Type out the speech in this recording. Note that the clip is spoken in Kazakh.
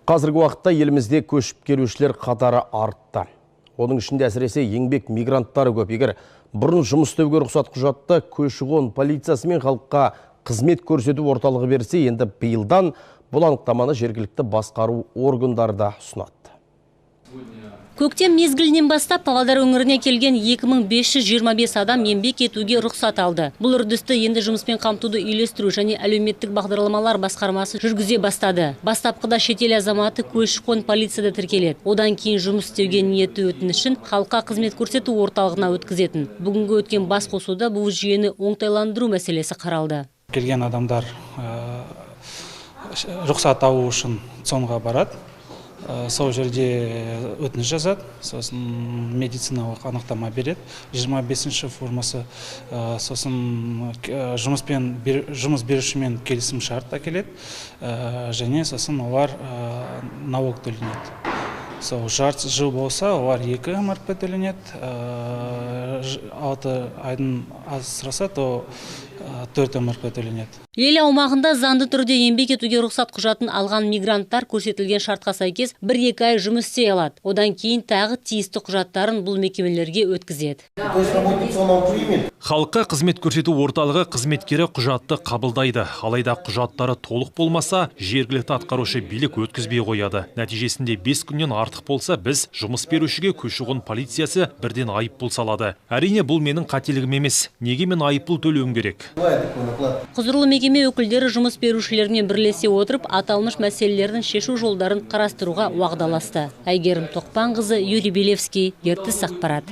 Қазіргі уақытта елімізде көшіп келушілер қатары артты. Оның ішінде әсіресе еңбек мигранттары көп. Егер бұрын жұмыс істеуге рұқсат құжатты көші-қон полициясы мен халыққа қызмет көрсету орталығы берсе, енді биылдан бұл анықтаманы жергілікті басқару органдары да ұсынады. Көктем мезгілінен бастап Павлодар өңіріне келген 2525 адам еңбек етуге рұқсат алды. Бұл үрдісті енді жұмыспен қамтуды үйлестіру және әлеуметтік бағдарламалар басқармасы жүргізе бастады. Бастапқыда шетел азаматы көші-қон полицияда тіркеледі. Одан кейін жұмыс істеуге ниетті өтінішін халыққа қызмет көрсету орталығына өткізетін. Бүгінгі өткен басқосуда бұл жүйені оңтайландыру мәселесі қаралды. Келген адамдар рұқсат алу үшін цонға барады. Сол жерде өтініш жазады, сосын медициналық анықтама береді. 25-ші формасы, сосын жұмыс берушімен келісім шарт әкеледі, және сосын олар налог төленеді. Сол жарты жыл болса, олар 2 МРП төленеді, 6 айдың асыраса, то 4 МРП төленеді. Ел аумағында заңды түрде еңбек етуге рұқсат құжатын алған мигранттар көрсетілген шартқа сәйкес 1-2 ай жұмыс істей алады. Одан кейін тағы тиісті құжаттарын бұл мекемелерге өткізеді. Халыққа қызмет көрсету орталығы қызметкері құжатты қабылдайды. Алайда құжаттары толық болмаса, жергілікті атқарушы билік өткізбей қояды. Нәтижесінде 5 күннен артық болса, біз жұмыс берушіге көші-қон полициясы бірден айыппұл салады. Әрине, бұл менің қателігім емес. Неге мен айыппұл төлеуім керек? Құзырлы мекеме өкілдері жұмыс берушілермен бірлесе отырып, аталмыш мәселелердің шешу жолдарын қарастыруға уағдаласты. Әйгерім Тоқпанқызы, Юрий Белевский, Ертіс ақпарат.